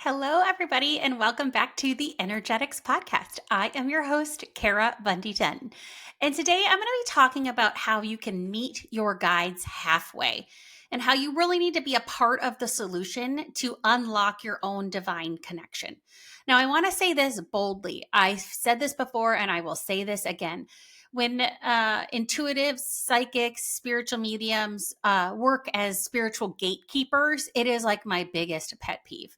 Hello, everybody, and welcome back to the Energetics Podcast. I am your host, Kara Bunde-Dunn. And today I'm going to be talking about how you can meet your guides halfway and how you really need to be a part of the solution to unlock your own divine connection. Now, I want to say this boldly. I've said this before and I will say this again. When intuitives, psychics, spiritual mediums work as spiritual gatekeepers, it is like my biggest pet peeve.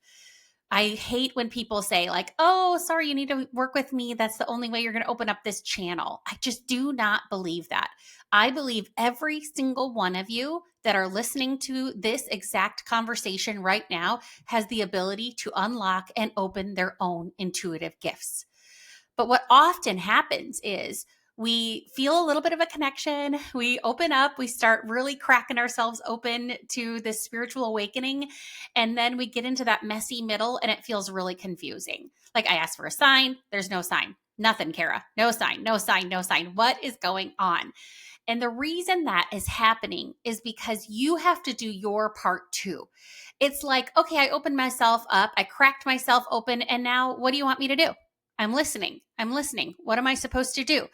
I hate when people say like, "Oh, sorry, you need to work with me. That's the only way you're going to open up this channel." I just do not believe that. I believe every single one of you that are listening to this exact conversation right now has the ability to unlock and open their own intuitive gifts. But what often happens is we feel a little bit of a connection. We open up, we start really cracking ourselves open to this spiritual awakening. And then we get into that messy middle and it feels really confusing. Like I asked for a sign, there's no sign. Nothing, Kara. No sign, no sign, no sign. What is going on? And the reason that is happening is because you have to do your part too. It's like, okay, I opened myself up, I cracked myself open, and now what do you want me to do? I'm listening. I'm listening. What am I supposed to do?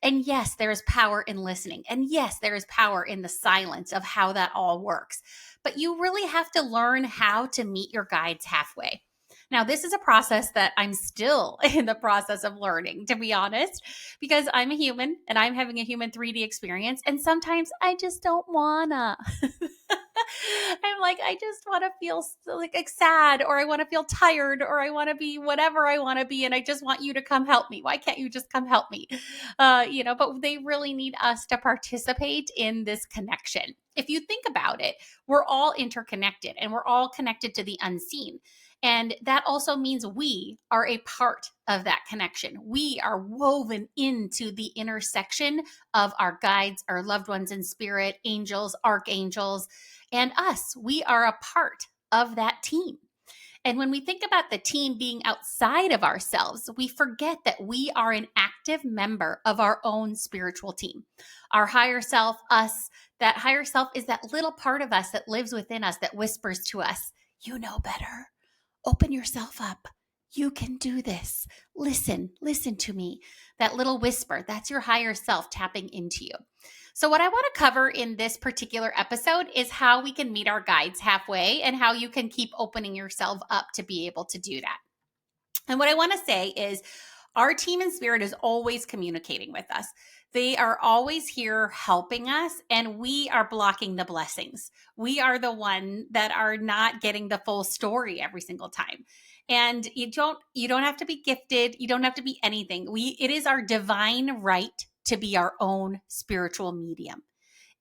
And yes, there is power in listening. And yes, there is power in the silence of how that all works. But you really have to learn how to meet your guides halfway. Now, this is a process that I'm still in the process of learning, to be honest, because I'm a human and I'm having a human 3D experience. And sometimes I just don't wanna. I'm like, I just want to feel like sad, or I want to feel tired, or I want to be whatever I want to be. And I just want you to come help me. Why can't you just come help me? But they really need us to participate in this connection. If you think about it, we're all interconnected and we're all connected to the unseen. And that also means we are a part of that connection. We are woven into the intersection of our guides, our loved ones in spirit, angels, archangels, and us. We are a part of that team. And when we think about the team being outside of ourselves, we forget that we are an active member of our own spiritual team. Our higher self, us, that higher self is that little part of us that lives within us that whispers to us, "You know better. Open yourself up. You can do this. Listen to me." That little whisper, that's your higher self tapping into you. So, what I want to cover in this particular episode is how we can meet our guides halfway and how you can keep opening yourself up to be able to do that. And what I want to say is, our team in spirit is always communicating with us. They are always here helping us, and we are blocking the blessings. We are the one that are not getting the full story every single time. And you don't have to be gifted. You don't have to be anything. It is our divine right to be our own spiritual medium.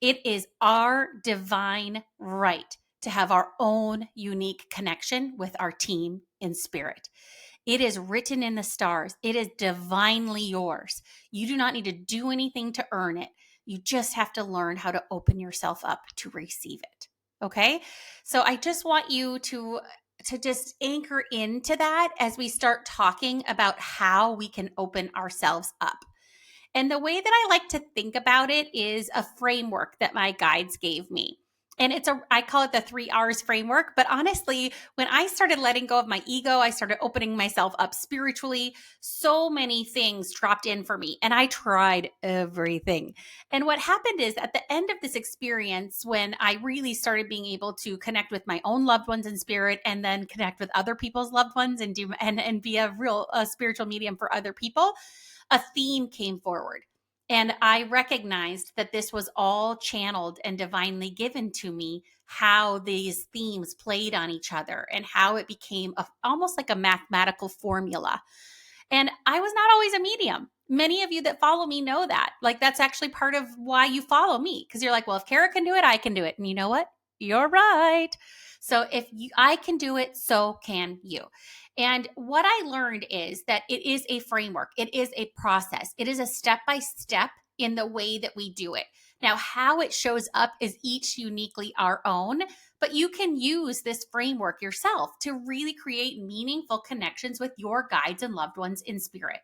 It is our divine right to have our own unique connection with our team in spirit. It is written in the stars. It is divinely yours. You do not need to do anything to earn it. You just have to learn how to open yourself up to receive it. Okay? So I just want you to just anchor into that as we start talking about how we can open ourselves up. And the way that I like to think about it is a framework that my guides gave me. And I call it the 3 R's framework. But honestly, when I started letting go of my ego, I started opening myself up spiritually. So many things dropped in for me, and I tried everything. And what happened is at the end of this experience, when I really started being able to connect with my own loved ones in spirit, and then connect with other people's loved ones and be a real spiritual medium for other people, a theme came forward. And I recognized that this was all channeled and divinely given to me, how these themes played on each other and how it became almost like a mathematical formula. And I was not always a medium. Many of you that follow me know that. Like, that's actually part of why you follow me, because you're like, well, if Kara can do it, I can do it. And you know what? You're right. So I can do it, so can you. And what I learned is that it is a framework. It is a process. It is a step-by-step in the way that we do it. Now, how it shows up is each uniquely our own, but you can use this framework yourself to really create meaningful connections with your guides and loved ones in spirit.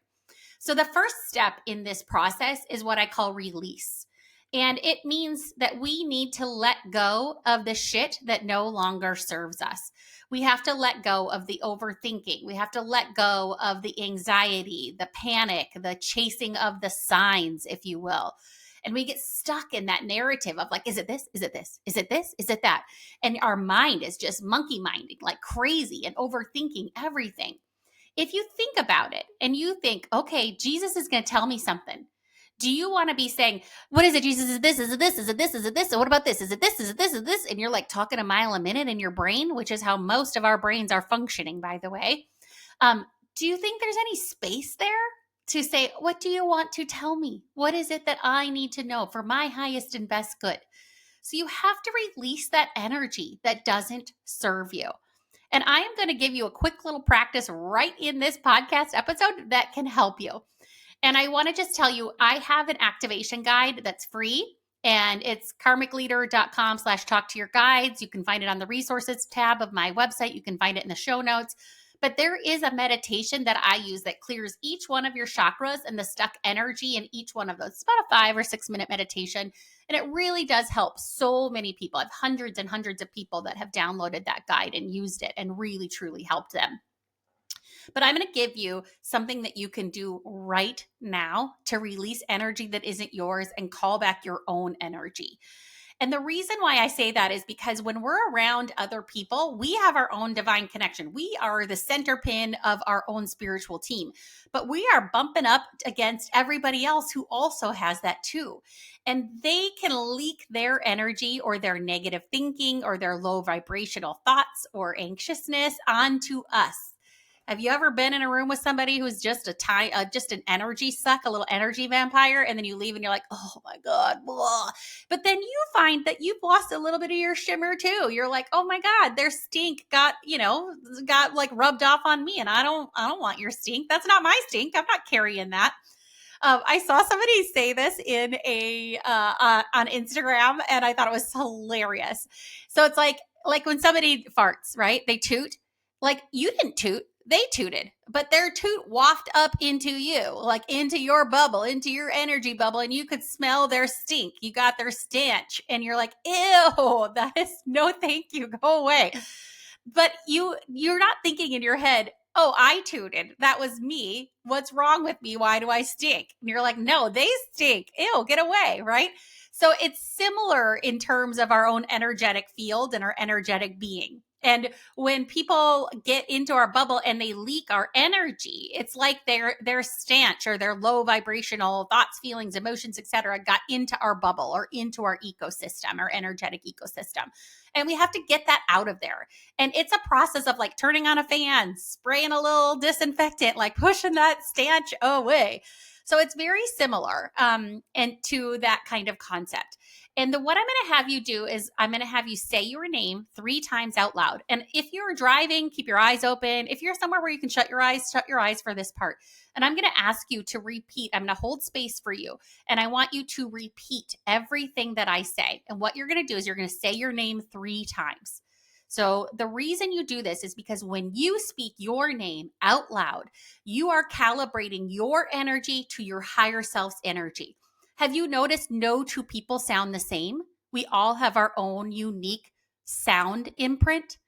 So the first step in this process is what I call release. And it means that we need to let go of the shit that no longer serves us. We have to let go of the overthinking. We have to let go of the anxiety, the panic, the chasing of the signs, if you will. And we get stuck in that narrative of like, is it this? Is it this? Is it this? Is it that? And our mind is just monkey minding like crazy and overthinking everything. If you think about it and you think, okay, Jesus is going to tell me something. Do you want to be saying, what is it, Jesus? Is it this? Is it this? Is it this? Is it this? And what about this? Is it this? Is it this? Is it this? And you're like talking a mile a minute in your brain, which is how most of our brains are functioning, by the way. Do you think there's any space there to say, what do you want to tell me? What is it that I need to know for my highest and best good? So you have to release that energy that doesn't serve you. And I am going to give you a quick little practice right in this podcast episode that can help you. And I want to just tell you, I have an activation guide that's free, and it's karmicleader.com/talk to your guides. You can find it on the resources tab of my website. You can find it in the show notes. But there is a meditation that I use that clears each one of your chakras and the stuck energy in each one of those. It's about a 5 or 6 minute meditation. And it really does help so many people. I have hundreds and hundreds of people that have downloaded that guide and used it and really, truly helped them. But I'm going to give you something that you can do right now to release energy that isn't yours and call back your own energy. And the reason why I say that is because when we're around other people, we have our own divine connection. We are the center pin of our own spiritual team, but we are bumping up against everybody else who also has that too. And they can leak their energy or their negative thinking or their low vibrational thoughts or anxiousness onto us. Have you ever been in a room with somebody who's just just an energy suck, a little energy vampire, and then you leave and you're like, oh my God, blah. But then you find that you've lost a little bit of your shimmer too. You're like, oh my God, their stink got like rubbed off on me, and I don't want your stink. That's not my stink. I'm not carrying that. I saw somebody say this in on Instagram, and I thought it was hilarious. So it's like when somebody farts, right? They toot. Like you didn't toot. They tooted, but their toot wafted up into you, like into your bubble, into your energy bubble, and you could smell their stink. You got their stench, and you're like, ew, that is no thank you, go away. But you're not thinking in your head, oh, I tooted. That was me. What's wrong with me? Why do I stink? And you're like, no, they stink. Ew, get away, right? So it's similar in terms of our own energetic field and our energetic being. And when people get into our bubble and they leak our energy, it's like their stench or their low vibrational thoughts, feelings, emotions, etc., got into our bubble or into our ecosystem, our energetic ecosystem. And we have to get that out of there. And it's a process of like turning on a fan, spraying a little disinfectant, like pushing that stench away. So it's very similar and to that kind of concept. And what I'm going to have you do is I'm going to have you say your name 3 times out loud. And if you're driving, keep your eyes open. If you're somewhere where you can shut your eyes for this part. And I'm going to ask you to repeat. I'm going to hold space for you. And I want you to repeat everything that I say. And what you're going to do is you're going to say your name 3 times. So the reason you do this is because when you speak your name out loud, you are calibrating your energy to your higher self's energy. Have you noticed no 2 people sound the same? We all have our own unique sound imprint.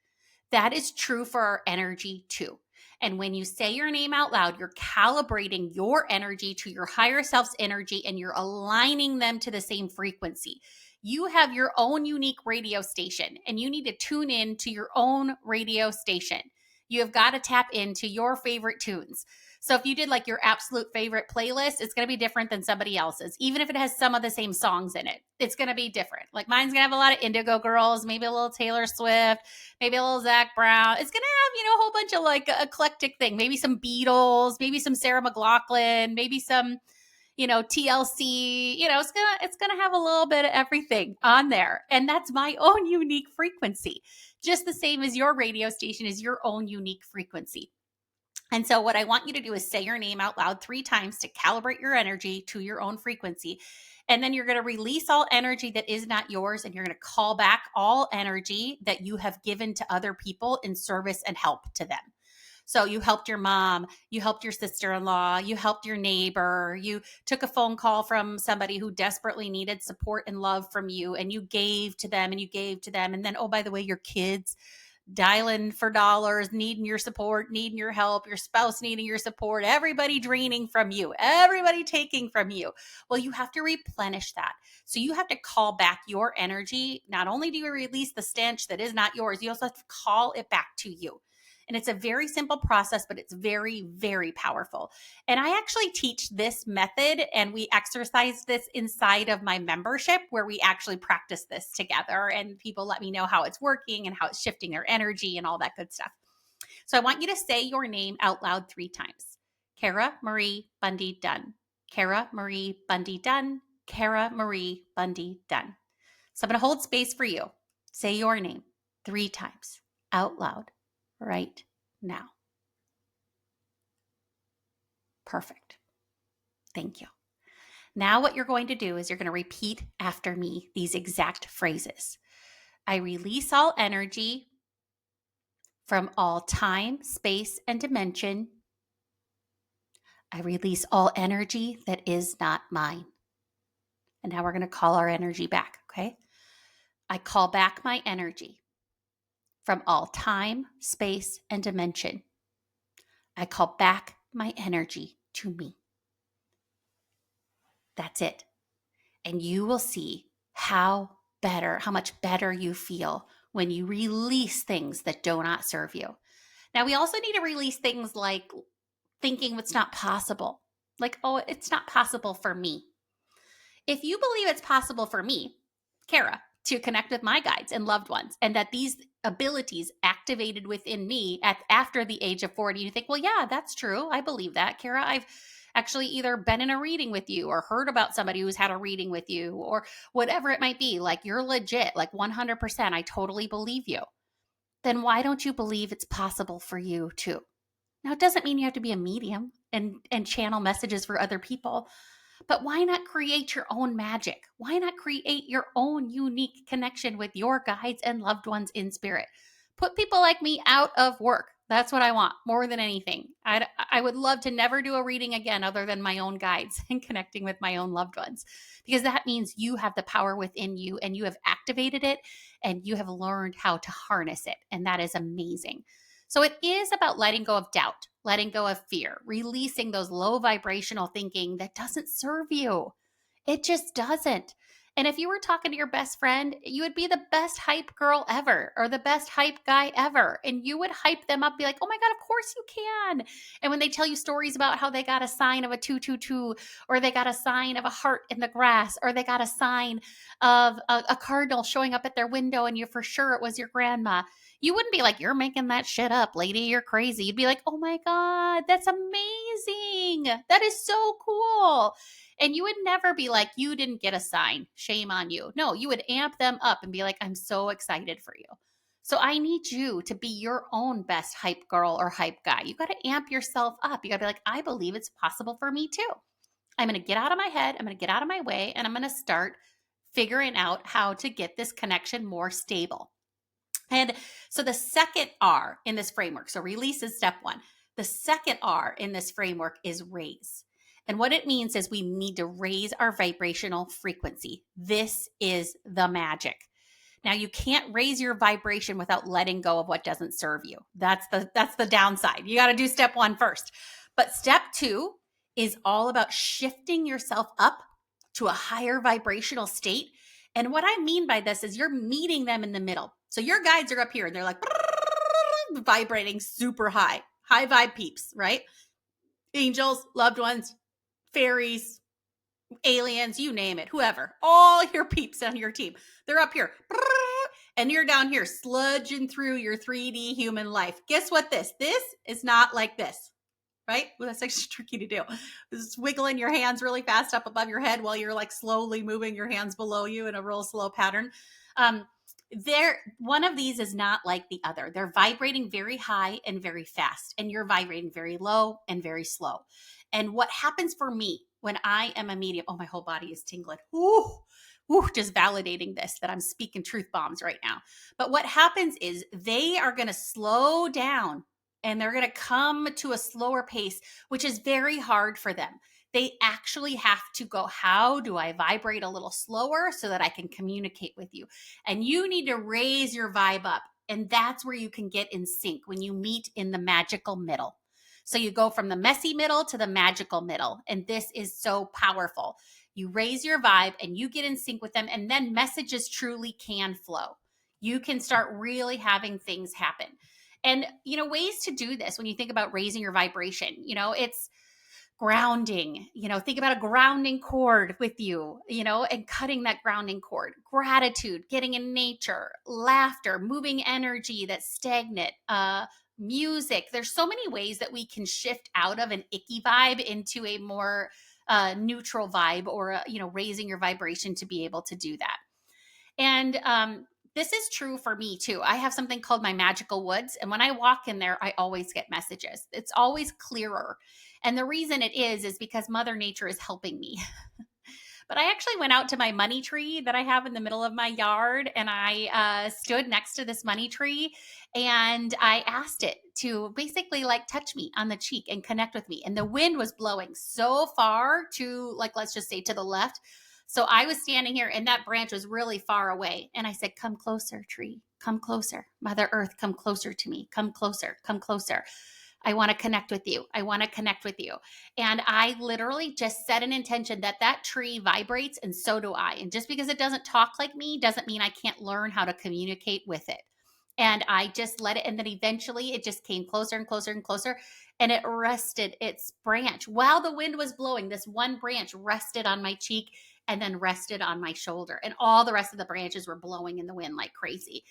That is true for our energy too. And when you say your name out loud, you're calibrating your energy to your higher self's energy and you're aligning them to the same frequency. You have your own unique radio station and you need to tune in to your own radio station. You have got to tap into your favorite tunes. So if you did like your absolute favorite playlist, it's going to be different than somebody else's. Even if it has some of the same songs in it, it's going to be different. Like mine's going to have a lot of Indigo Girls, maybe a little Taylor Swift, maybe a little Zach Brown. It's going to have, a whole bunch of like eclectic thing, maybe some Beatles, maybe some Sarah McLachlan, maybe some, TLC, it's going to have a little bit of everything on there. And that's my own unique frequency, just the same as your radio station is your own unique frequency. And so what I want you to do is say your name out loud 3 times to calibrate your energy to your own frequency. And then you're going to release all energy that is not yours. And you're going to call back all energy that you have given to other people in service and help to them. So you helped your mom, you helped your sister-in-law, you helped your neighbor, you took a phone call from somebody who desperately needed support and love from you, and you gave to them and you gave to them. And then, oh, by the way, your kids dialing for dollars, needing your support, needing your help, your spouse needing your support, everybody draining from you, everybody taking from you. Well, you have to replenish that. So you have to call back your energy. Not only do you release the stench that is not yours, you also have to call it back to you. And it's a very simple process, but it's very, very powerful. And I actually teach this method, and we exercise this inside of my membership where we actually practice this together. And people let me know how it's working and how it's shifting their energy and all that good stuff. So I want you to say your name out loud 3 times. Kara Marie Bunde-Dunn. Kara Marie Bunde-Dunn. Kara Marie Bunde-Dunn. So I'm going to hold space for you. Say your name 3 times out loud right now. Perfect. Thank you. Now what you're going to do is you're going to repeat after me these exact phrases. I release all energy from all time, space, and dimension. I release all energy that is not mine. And now we're going to call our energy back, okay? I call back my energy from all time, space, and dimension. I call back my energy to me. That's it. And you will see how much better you feel when you release things that do not serve you. Now, we also need to release things like thinking it's not possible. Like, oh, it's not possible for me. If you believe it's possible for me, Kara, to connect with my guides and loved ones, and that these abilities activated within me after the age of 40, you think, well, yeah, that's true. I believe that, Kara. I've actually either been in a reading with you or heard about somebody who's had a reading with you or whatever it might be. Like, you're legit, like 100%. I totally believe you. Then why don't you believe it's possible for you too? Now, it doesn't mean you have to be a medium and channel messages for other people. But why not create your own magic? Why not create your own unique connection with your guides and loved ones in spirit? Put people like me out of work. That's what I want more than anything. I would love to never do a reading again other than my own guides and connecting with my own loved ones, because that means you have the power within you and you have activated it and you have learned how to harness it. And that is amazing. So it is about letting go of doubt, letting go of fear, releasing those low vibrational thinking that doesn't serve you. It just doesn't. And if you were talking to your best friend, you would be the best hype girl ever or the best hype guy ever. And you would hype them up, be like, oh my God, of course you can. And when they tell you stories about how they got a sign of a 222, or they got a sign of a heart in the grass, or they got a sign of a cardinal showing up at their window and you're for sure it was your grandma, you wouldn't be like, you're making that shit up, lady. You're crazy. You'd be like, oh my God, that's amazing. That is so cool. And you would never be like, you didn't get a sign. Shame on you. No, you would amp them up and be like, I'm so excited for you. So I need you to be your own best hype girl or hype guy. You got to amp yourself up. You got to be like, I believe it's possible for me too. I'm going to get out of my head. I'm going to get out of my way. And I'm going to start figuring out how to get this connection more stable. And so the second R in this framework, so release is step 1. The second R in this framework is raise. And what it means is we need to raise our vibrational frequency. This is the magic. Now, you can't raise your vibration without letting go of what doesn't serve you. That's the downside. You got to do step 1 first. But step 2 is all about shifting yourself up to a higher vibrational state. And what I mean by this is you're meeting them in the middle. So your guides are up here and they're like vibrating super high vibe peeps, right? Angels, loved ones, fairies, aliens, you name it, whoever, all your peeps on your team. They're up here and you're down here sludging through your 3D human life. Guess what this is not like this. Right? Well, that's actually tricky to do. Just wiggling your hands really fast up above your head while you're like slowly moving your hands below you in a real slow pattern. One of these is not like the other. They're vibrating very high and very fast, and you're vibrating very low and very slow. And what happens for me when I am a medium, oh, my whole body is tingling. Just validating this, that I'm speaking truth bombs right now. But what happens is they are going to slow down and they're going to come to a slower pace, which is very hard for them. They actually have to go, how do I vibrate a little slower so that I can communicate with you? And you need to raise your vibe up. And that's where you can get in sync, when you meet in the magical middle. So you go from the messy middle to the magical middle. And this is so powerful. You raise your vibe and you get in sync with them, and then messages truly can flow. You can start really having things happen. And, ways to do this when you think about raising your vibration, it's grounding. Think about a grounding cord with you, and cutting that grounding cord. Gratitude, getting in nature, laughter, moving energy that's stagnant, music. There's so many ways that we can shift out of an icky vibe into a more neutral vibe, or raising your vibration to be able to do that. And this is true for me too. I have something called my magical woods. And when I walk in there, I always get messages. It's always clearer. And the reason it is because Mother Nature is helping me. But I actually went out to my money tree that I have in the middle of my yard, and I stood next to this money tree, and I asked it to basically touch me on the cheek and connect with me. And the wind was blowing so far to, let's just say, to the left. So I was standing here and that branch was really far away. And I said, come closer, tree, come closer. Mother Earth, come closer to me. Come closer, come closer. I want to connect with you. I want to connect with you. And I literally just set an intention that that tree vibrates, and so do I. And just because it doesn't talk like me doesn't mean I can't learn how to communicate with it. And I just let it. And then eventually it just came closer and closer and closer. And it rested its branch while the wind was blowing. This one branch rested on my cheek and then rested on my shoulder. And all the rest of the branches were blowing in the wind like crazy.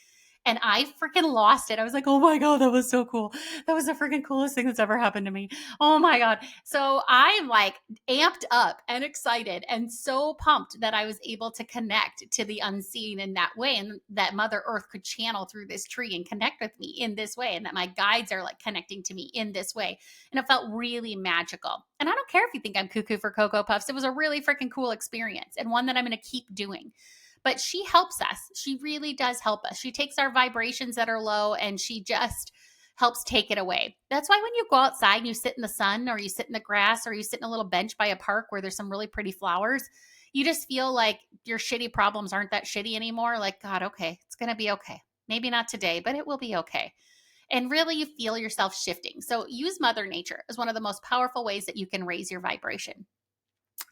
And I freaking lost it. I was like, oh my God, that was so cool. That was the freaking coolest thing that's ever happened to me. Oh my God. So I'm amped up and excited and so pumped that I was able to connect to the unseen in that way, and that Mother Earth could channel through this tree and connect with me in this way, and that my guides are connecting to me in this way. And it felt really magical. And I don't care if you think I'm cuckoo for Cocoa Puffs. It was a really freaking cool experience, and one that I'm going to keep doing. But she helps us. She really does help us. She takes our vibrations that are low and she just helps take it away. That's why when you go outside and you sit in the sun, or you sit in the grass, or you sit in a little bench by a park where there's some really pretty flowers, you just feel like your shitty problems aren't that shitty anymore. God, okay, it's going to be okay. Maybe not today, but it will be okay. And really you feel yourself shifting. So use Mother Nature as one of the most powerful ways that you can raise your vibration.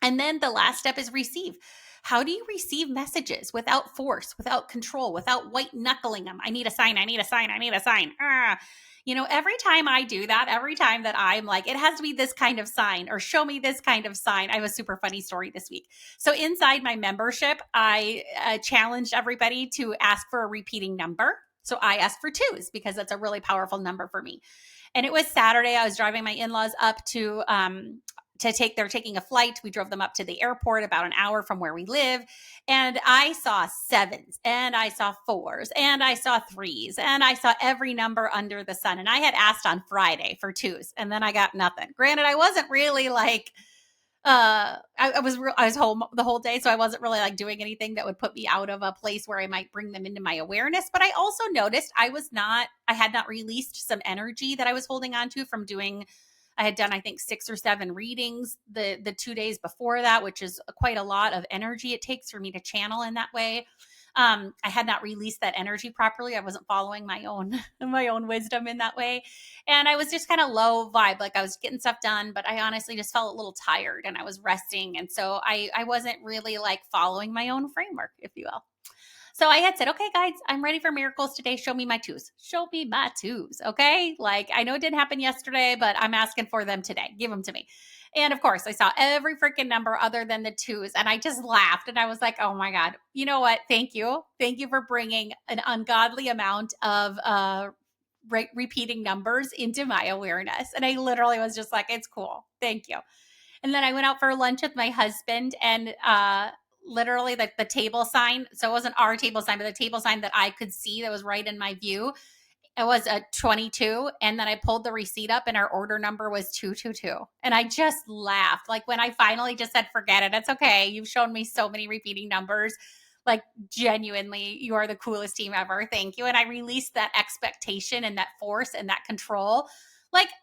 And then the last step is receive. How do you receive messages without force, without control, without white knuckling them? I need a sign. I need a sign. I need a sign. Every time I do that, every time that I'm it has to be this kind of sign, or show me this kind of sign. I have a super funny story this week. So inside my membership, I challenged everybody to ask for a repeating number. So I asked for 2s because that's a really powerful number for me. And it was Saturday. I was driving my in-laws up they're taking a flight. We drove them up to the airport about an hour from where we live. And I saw 7s, and I saw 4s, and I saw 3s, and I saw every number under the sun. And I had asked on Friday for 2s, and then I got nothing. Granted, I wasn't really I was home the whole day, so I wasn't really doing anything that would put me out of a place where I might bring them into my awareness. But I also noticed I had not released some energy that I was holding on to from doing. I had done, I think, 6 or 7 readings the 2 days before that, which is quite a lot of energy it takes for me to channel in that way. I had not released that energy properly. I wasn't following my own wisdom in that way. And I was just kind of low vibe. I was getting stuff done, but I honestly just felt a little tired and I was resting. And so I wasn't really following my own framework, if you will. So I had said, okay, guys, I'm ready for miracles today. Show me my 2s. Show me my 2s. Okay. I know it didn't happen yesterday, but I'm asking for them today. Give them to me. And of course, I saw every freaking number other than the 2s. And I just laughed. And I was like, oh my God, you know what? Thank you. Thank you for bringing an ungodly amount of repeating numbers into my awareness. And I literally was just like, it's cool. Thank you. And then I went out for lunch with my husband, and literally the table sign. So it wasn't our table sign, but the table sign that I could see that was right in my view. It was a 22. And then I pulled the receipt up and our order number was 222. And I just laughed. When I finally just said, forget it. It's okay. You've shown me so many repeating numbers. Like, genuinely, you are the coolest team ever. Thank you. And I release that expectation and that force and that control. Like 5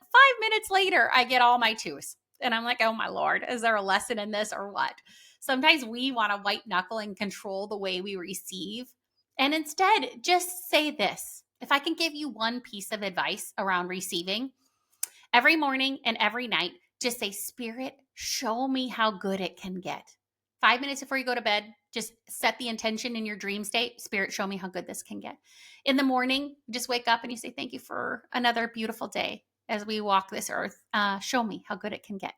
minutes later, I get all my twos. And I'm like, oh my Lord, is there a lesson in this or what? Sometimes we want to white knuckle and control the way we receive. And instead, just say this. If I can give you one piece of advice around receiving, every morning and every night, just say, Spirit, show me how good it can get. 5 minutes before you go to bed, just set the intention in your dream state. Spirit, show me how good this can get. In the morning, you just wake up and you say, thank you for another beautiful day as we walk this earth. Show me how good it can get.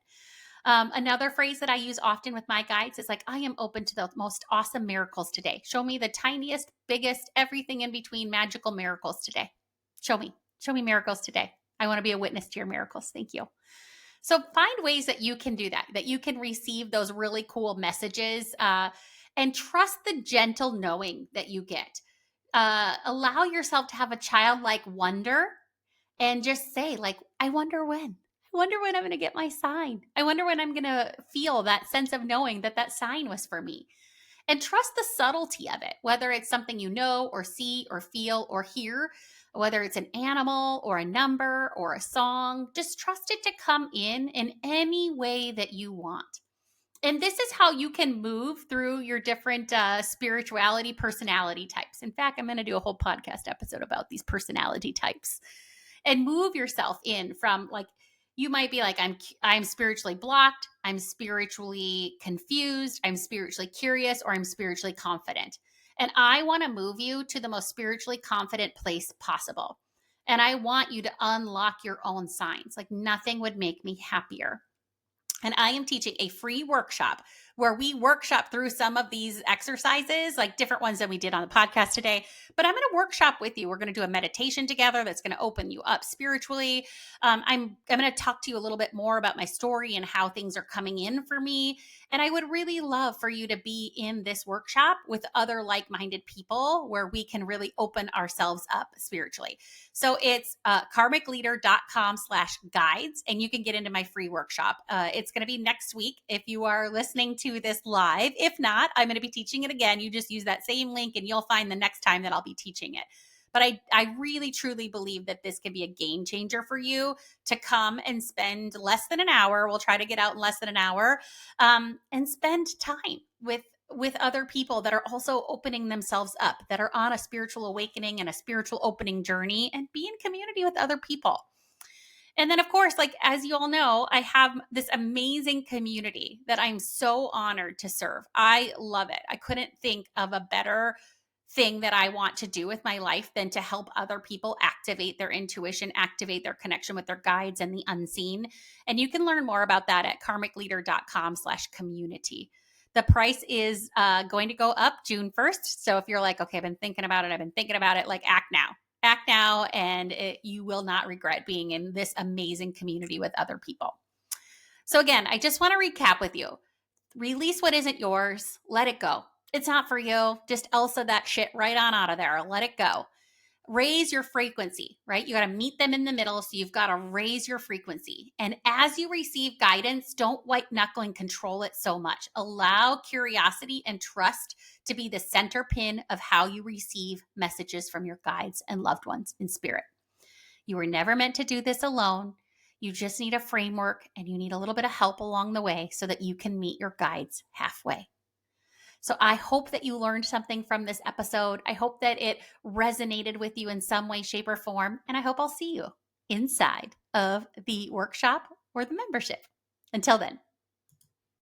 Another phrase that I use often with my guides is like, I am open to the most awesome miracles today. Show me the tiniest, biggest, everything in between magical miracles today. Show me miracles today. I want to be a witness to your miracles. Thank you. So find ways that you can do that you can receive those really cool messages, and trust the gentle knowing that you get. Allow yourself to have a childlike wonder and just say, like, I wonder when. I wonder when I'm going to get my sign. I wonder when I'm going to feel that sense of knowing that sign was for me. And trust the subtlety of it, whether it's something you know or see or feel or hear, whether it's an animal or a number or a song. Just trust it to come in any way that you want. And this is how you can move through your different spirituality personality types. In fact, I'm going to do a whole podcast episode about these personality types and move yourself in from, like, you might be like, I'm spiritually blocked, I'm spiritually confused, I'm spiritually curious, or I'm spiritually confident. And I want to move you to the most spiritually confident place possible. And I want you to unlock your own signs. Like, nothing would make me happier. And I am teaching a free workshop where we workshop through some of these exercises, like different ones that we did on the podcast today. But I'm going to workshop with you. We're going to do a meditation together that's going to open you up spiritually. I'm going to talk to you a little bit more about my story and how things are coming in for me. And I would really love for you to be in this workshop with other like-minded people where we can really open ourselves up spiritually. So it's karmicleader.com/guides, and you can get into my free workshop. It's going to be next week if you are listening to this live. If not, I'm going to be teaching it again. You just use that same link and you'll find the next time that I'll be teaching it. But I really, truly believe that this can be a game changer for you to come and spend less than an hour. We'll try to get out in less than an hour, and spend time with other people that are also opening themselves up, that are on a spiritual awakening and a spiritual opening journey, and be in community with other people. And then, of course, like, as you all know, I have this amazing community that I'm so honored to serve. I love it. I couldn't think of a better thing that I want to do with my life than to help other people activate their intuition, activate their connection with their guides and the unseen. And you can learn more about that at karmicleader.com/community. The price is going to go up June 1st. So if you're like, okay, I've been thinking about it, like, act now, and you will not regret being in this amazing community with other people. So again, I just want to recap with you. Release what isn't yours. Let it go. It's not for you. Just Elsa that shit right on out of there. Let it go. Raise your frequency, right? You got to meet them in the middle. So you've got to raise your frequency. And as you receive guidance, don't white knuckle and control it so much. Allow curiosity and trust to be the center pin of how you receive messages from your guides and loved ones in spirit. You were never meant to do this alone. You just need a framework, and you need a little bit of help along the way so that you can meet your guides halfway. So I hope that you learned something from this episode. I hope that it resonated with you in some way, shape, or form. And I hope I'll see you inside of the workshop or the membership. Until then,